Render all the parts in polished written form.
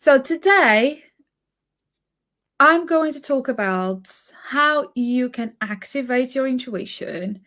So today I'm going to talk about how you can activate your intuition,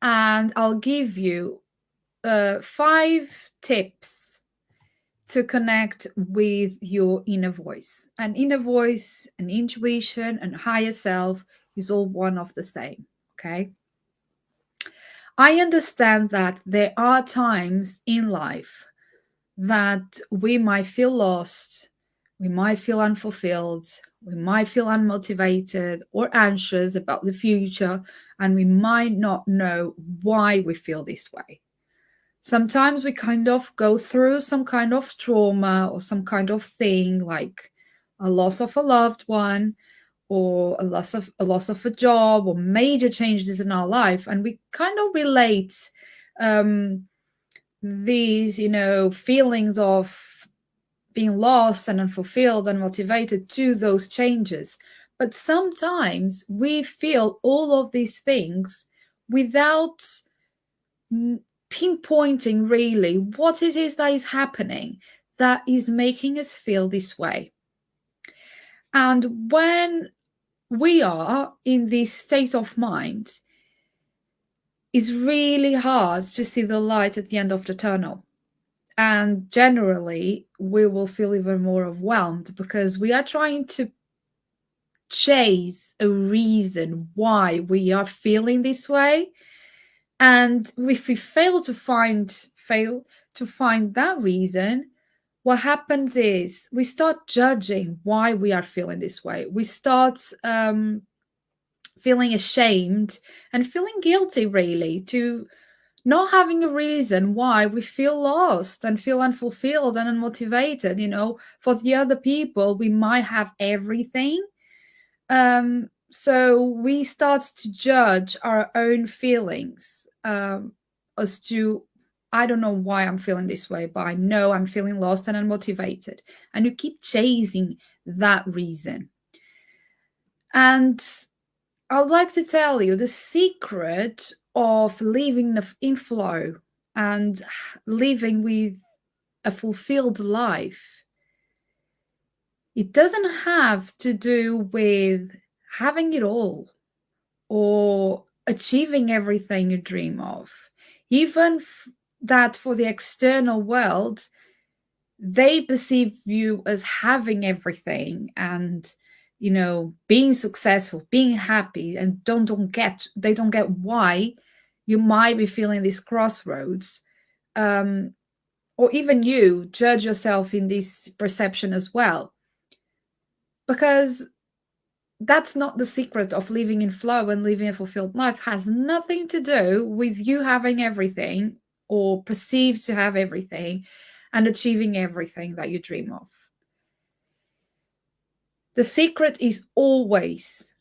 and I'll give you 5 tips to connect with your inner voice. An inner voice, an intuition, and higher self is all one of the same. Okay. I understand that there are times in life that we might feel lost, we might feel unfulfilled, we might feel unmotivated or anxious about the future, and we might not know why we feel this way. Sometimes we kind of go through some kind of trauma or some kind of thing like a loss of a loved one or a loss of a job or major changes in our life, and we kind of relate um, these feelings of being lost and unfulfilled and motivated to those changes. But sometimes we feel all of these things without pinpointing really what it is that is happening that is making us feel this way. And when we are in this state of mind, it's really hard to see the light at the end of the tunnel. And generally, we will feel even more overwhelmed because we are trying to chase a reason why we are feeling this way. And if we fail to find that reason, what happens is we start judging why we are feeling this way. We start feeling ashamed and feeling guilty, really, to not having a reason why we feel lost and feel unfulfilled and unmotivated. For the other people, we might have everything. So we start to judge our own feelings as to, I don't know why I'm feeling this way, but I know I'm feeling lost and unmotivated. And you keep chasing that reason. And I would like to tell you the secret of living in flow and living with a fulfilled life. It doesn't have to do with having it all or achieving everything you dream of. Even that for the external world, they perceive you as having everything and being successful, being happy, and they don't get why you might be feeling this crossroads, or even you judge yourself in this perception as well, because that's not the secret of living in flow and living a fulfilled life. Has nothing to do with you having everything or perceived to have everything and achieving everything that you dream of. The secret is always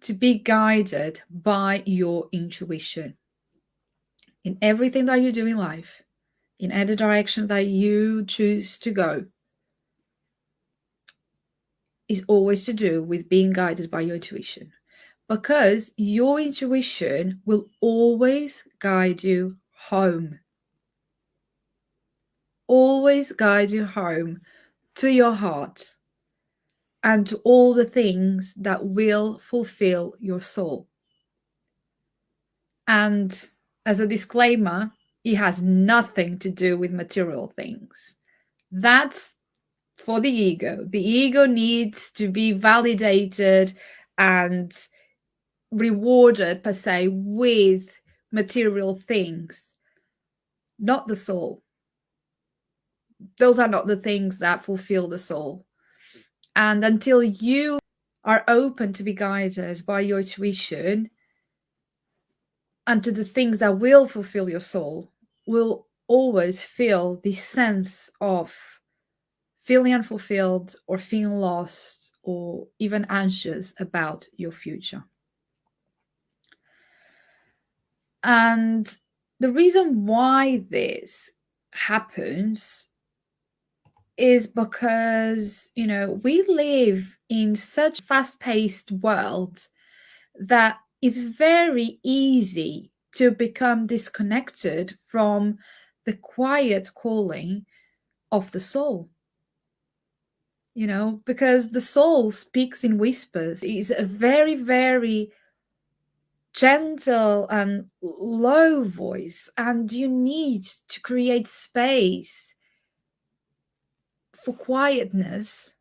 to be guided by your intuition in everything that you do in life, in any direction that you choose to go. Is always to do with being guided by your intuition, because your intuition will always guide you home. Always guide you home to your heart and to all the things that will fulfill your soul. And as a disclaimer, it has nothing to do with material things. That's for the ego. The ego needs to be validated and rewarded, per se, with material things, not the soul. Those are not the things that fulfill the soul. And until you are open to be guided by your intuition and to the things that will fulfill your soul, will always feel this sense of feeling unfulfilled or feeling lost or even anxious about your future. And the reason why this happens is because, we live in such a fast-paced world that it's very easy to become disconnected from the quiet calling of the soul. because the soul speaks in whispers. It's a very, very gentle and low voice, and you need to create space for quietness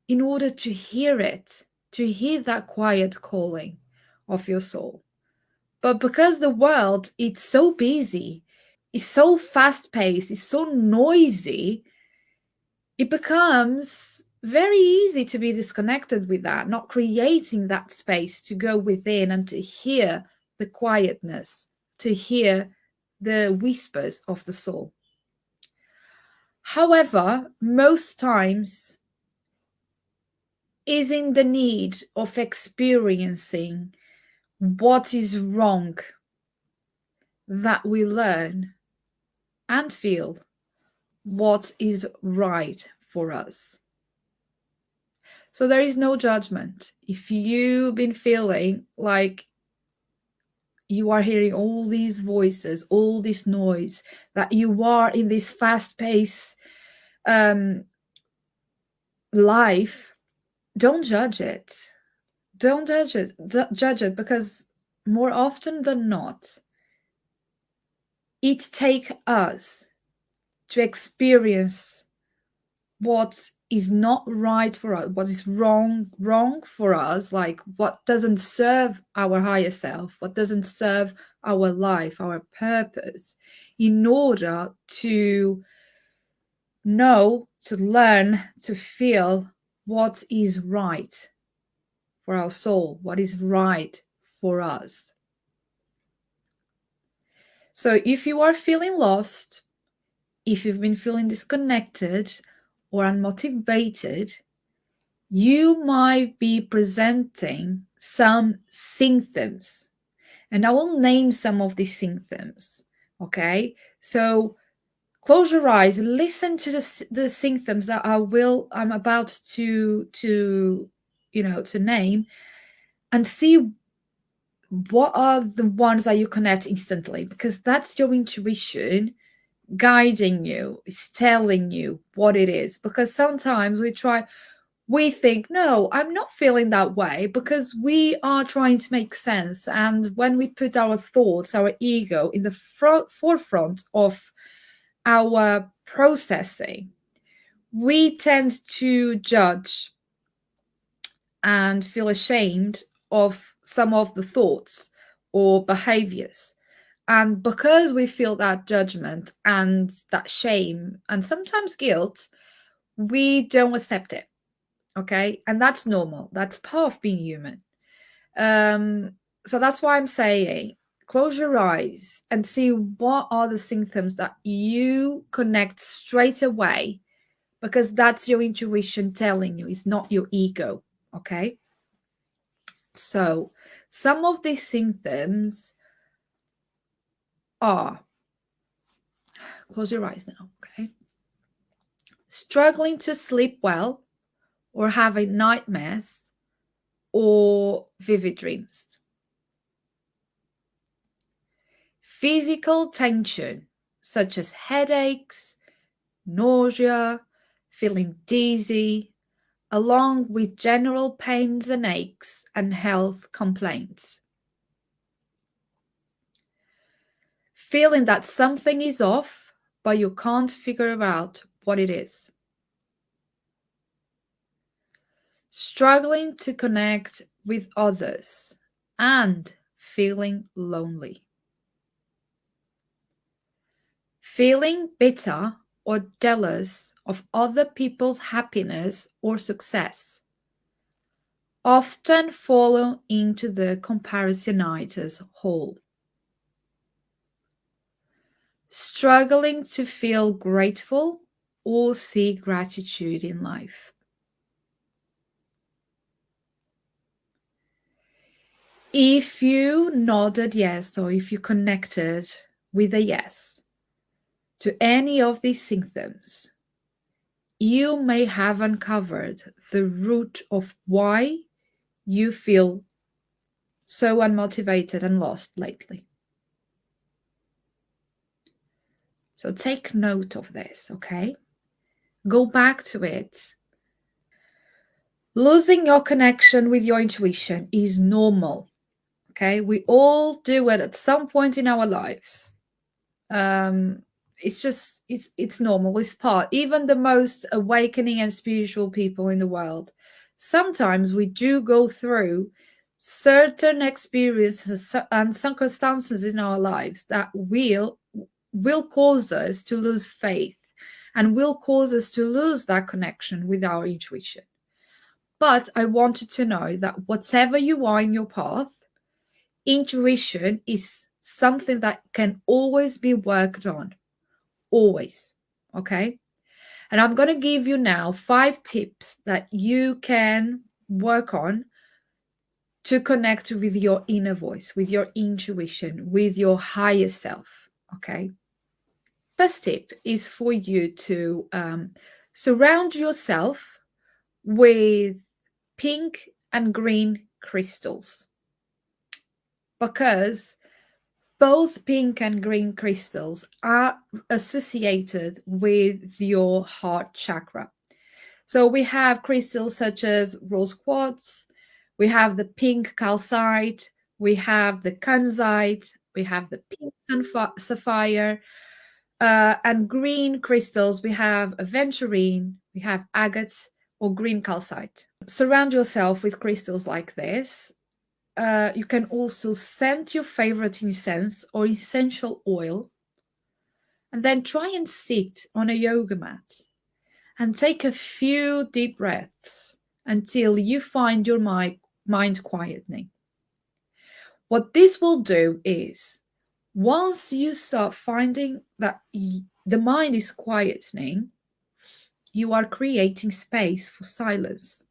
in order to hear it, to hear that quiet calling of your soul. But because the world it's so busy, it's so fast paced, it's so noisy, it becomes very easy to be disconnected with that, not creating that space to go within and to hear the quietness, to hear the whispers of the soul. However, most times is in the need of experiencing what is wrong that we learn and feel what is right for us. So there is no judgment. If you've been feeling like you are hearing all these voices, all this noise, that you are in this fast-paced life, don't judge it. Don't judge it. Judge it, because more often than not, it takes us to experience what is not right for us, what is wrong for us, like what doesn't serve our higher self, what doesn't serve our life, our purpose, in order to know, to learn, to feel what is right for our soul, what is right for us. So if you are feeling lost, if you've been feeling disconnected or unmotivated, you might be presenting some symptoms. And I will name some of these symptoms. Okay. So close your eyes, listen to the symptoms that I'm about to name, and see what are the ones that you connect instantly, because that's your intuition guiding you, is telling you what it is. Because sometimes we think, no, I'm not feeling that way, because we are trying to make sense. And when we put our thoughts, our ego in the forefront of our processing, we tend to judge and feel ashamed of some of the thoughts or behaviors. And because we feel that judgment and that shame and sometimes guilt, we don't accept it. Okay. And that's normal. That's part of being human. So that's why I'm saying close your eyes and see what are the symptoms that you connect straight away, because that's your intuition telling you, it's not your ego. Okay. So some of these symptoms are, close your eyes now. Okay. Struggling to sleep well, or having nightmares or vivid dreams. Physical tension, such as headaches, nausea, feeling dizzy, along with general pains and aches and health complaints. Feeling that something is off, but you can't figure out what it is. Struggling to connect with others and feeling lonely. Feeling bitter or jealous of other people's happiness or success. Often fall into the comparisonitis hole. Struggling to feel grateful or see gratitude in life. If you nodded yes, or if you connected with a yes to any of these symptoms, you may have uncovered the root of why you feel so unmotivated and lost lately. So take note of this, okay? Go back to it. Losing your connection with your intuition is normal. Okay, we all do it at some point in our lives. um it's normal, it's part. Even the most awakening and spiritual people in the world, sometimes we do go through certain experiences and circumstances in our lives that will cause us to lose faith and will cause us to lose that connection with our intuition. But I wanted to know that whatever you are in your path, intuition is something that can always be worked on, always. Okay. And I'm going to give you now 5 tips that you can work on to connect with your inner voice, with your intuition, with your higher self. Okay. First tip is for you to surround yourself with pink and green crystals, because both pink and green crystals are associated with your heart chakra. So we have crystals such as rose quartz, we have the pink calcite, we have the kunzite, we have the pink sapphire, and green crystals, we have aventurine, we have agate or green calcite. Surround yourself with crystals like this. You can also scent your favorite incense or essential oil, and then try and sit on a yoga mat and take a few deep breaths until you find your mind quietening. What this will do is, once you start finding that the mind is quietening, you are creating space for silence.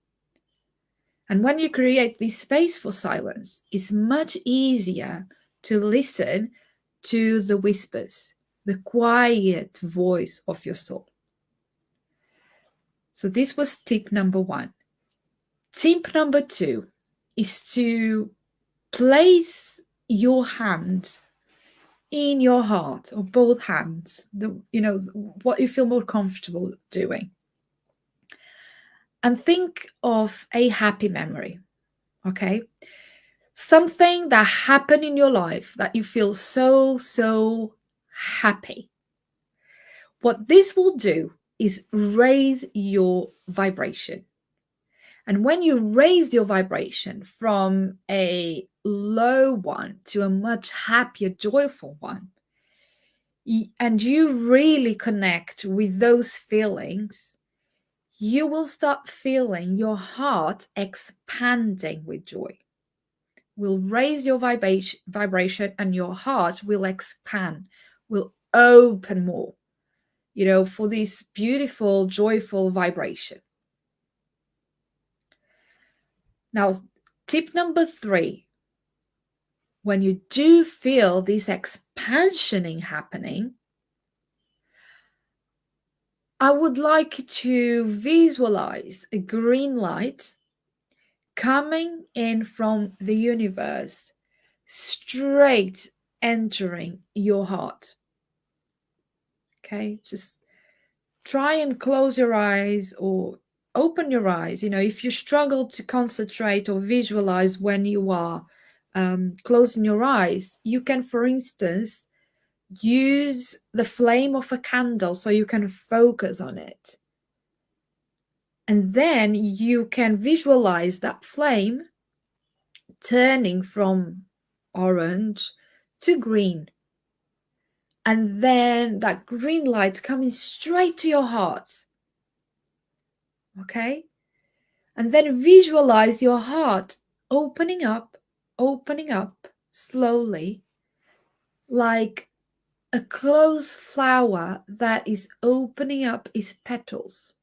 And when you create this space for silence, it's much easier to listen to the whispers, the quiet voice of your soul. So this was tip number 1. Tip number 2 is to place your hand in your heart, or both hands, what you feel more comfortable doing. And think of a happy memory, okay? Something that happened in your life that you feel so happy. What this will do is raise your vibration. And when you raise your vibration from a low one to a much happier, joyful one, and you really connect with those feelings, you will start feeling your heart expanding with joy. Will raise your vibration, and your heart will expand, will open more, for this beautiful, joyful vibration. Now, tip number 3, when you do feel this expansioning happening, I would like to visualize a green light coming in from the universe, straight entering your heart. Okay, just try and close your eyes or open your eyes. If you struggle to concentrate or visualize when you are closing your eyes, you can, for instance, use the flame of a candle so you can focus on it. And then you can visualize that flame turning from orange to green. And then that green light coming straight to your heart. Okay? And then visualize your heart opening up slowly, like a closed flower that is opening up its petals.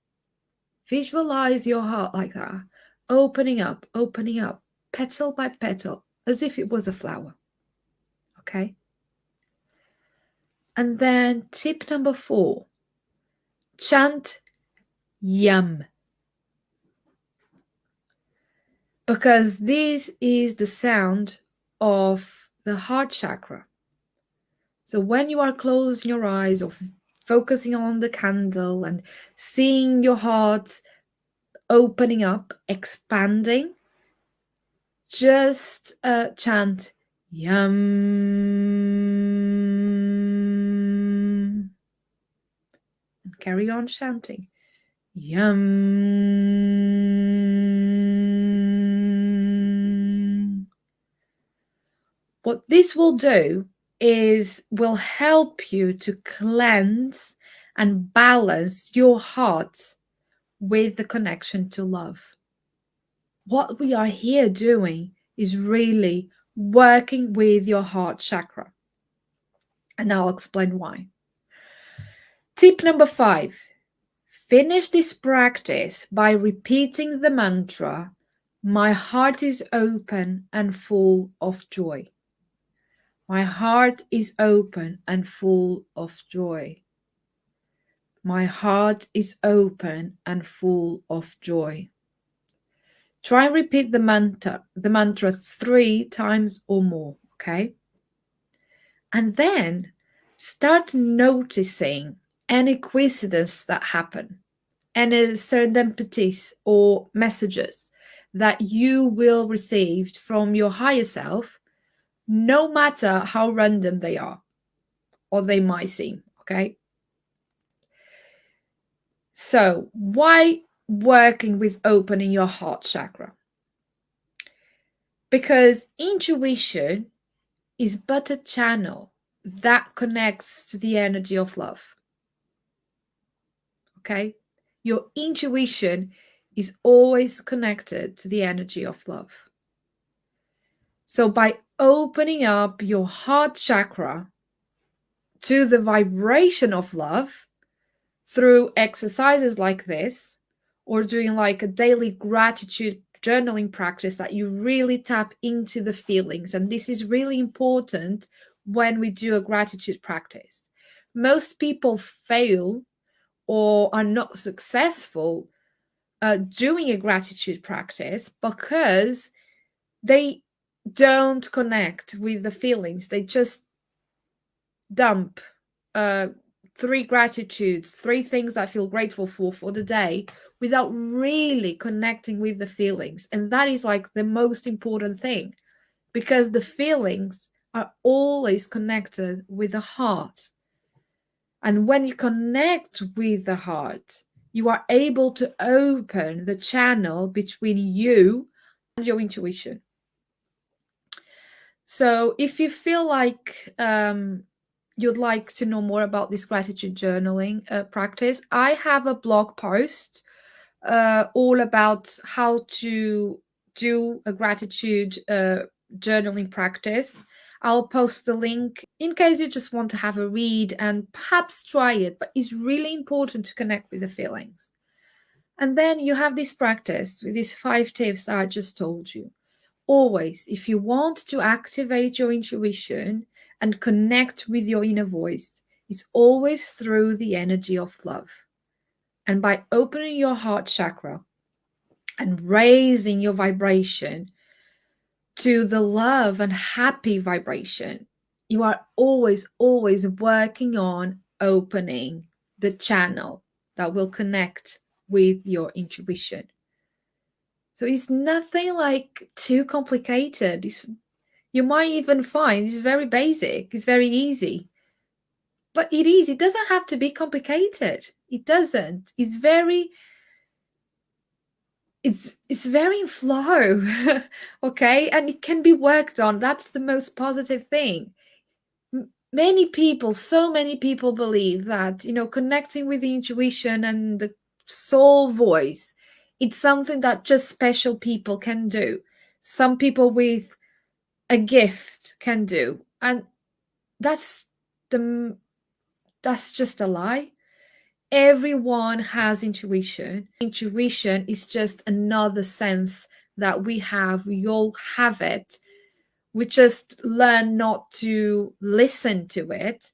Visualize your heart like that, opening up, petal by petal, as if it was a flower. Okay? And then tip number 4, chant yum. Because this is the sound of the heart chakra. So when you are closing your eyes or focusing on the candle and seeing your heart opening up, expanding, just chant yum and carry on chanting yum. What this will do is will help you to cleanse and balance your heart with the connection to love. What we are here doing is really working with your heart chakra. And I'll explain why. Tip number 5. Finish this practice by repeating the mantra, "My heart is open and full of joy." My heart is open and full of joy. My heart is open and full of joy. Try and repeat the mantra 3 times or more, okay? And then start noticing any coincidence that happen, any serendipities or messages that you will receive from your higher self, no matter how random they are or they might seem, okay? So, why working with opening your heart chakra? Because intuition is but a channel that connects to the energy of love. Okay? Your intuition is always connected to the energy of love. So, by opening up your heart chakra to the vibration of love, through exercises like this, or doing like a daily gratitude journaling practice that you really tap into the feelings. And this is really important when we do a gratitude practice. Most people fail or are not successful doing a gratitude practice because they don't connect with the feelings. They just dump 3 gratitudes, 3 things that I feel grateful for the day without really connecting with the feelings. And that is like the most important thing, because the feelings are always connected with the heart. And when you connect with the heart, you are able to open the channel between you and your intuition. So if you feel like you'd like to know more about this gratitude journaling practice, I have a blog post all about how to do a gratitude journaling practice. I'll post the link in case you just want to have a read and perhaps try it, but it's really important to connect with the feelings. And then you have this practice with these 5 tips that I just told you. Always, if you want to activate your intuition and connect with your inner voice, it's always through the energy of love. And by opening your heart chakra and raising your vibration to the love and happy vibration, you are always working on opening the channel that will connect with your intuition. So it's nothing like too complicated. You might even find it's very basic, it's very easy. But it is, it doesn't have to be complicated. It doesn't. It's very in flow. Okay? And it can be worked on. That's the most positive thing. Many people, so many people believe that, connecting with the intuition and the soul voice, it's something that just special people can do. Some people with a gift can do. And that's just a lie. Everyone has intuition. Intuition is just another sense that we have. We all have it. We just learn not to listen to it.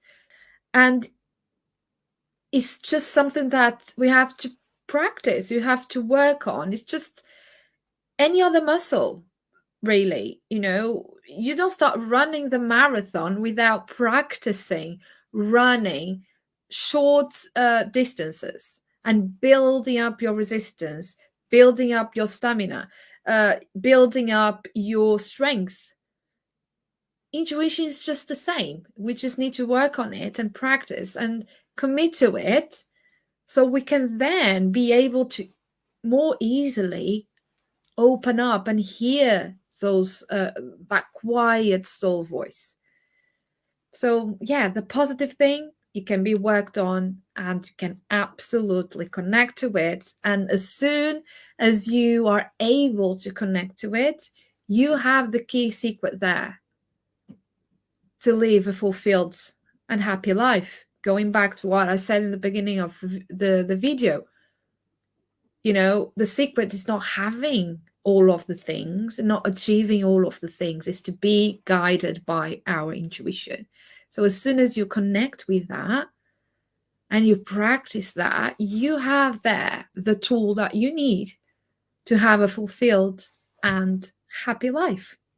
And it's just something that we have to practice. You have to work on. It's just any other muscle, really. You don't start running the marathon without practicing running short distances and building up your resistance, building up your stamina, building up your strength. Intuition is just the same. We just need to work on it and practice and commit to it, so we can then be able to more easily open up and hear those that quiet soul voice. So yeah, the positive thing, it can be worked on and you can absolutely connect to it. And as soon as you are able to connect to it, you have the key secret there to live a fulfilled and happy life. Going back to what I said in the beginning of the video, you know, the secret is not having all of the things, not achieving all of the things, is to be guided by our intuition. So as soon as you connect with that and you practice that, you have there the tool that you need to have a fulfilled and happy life.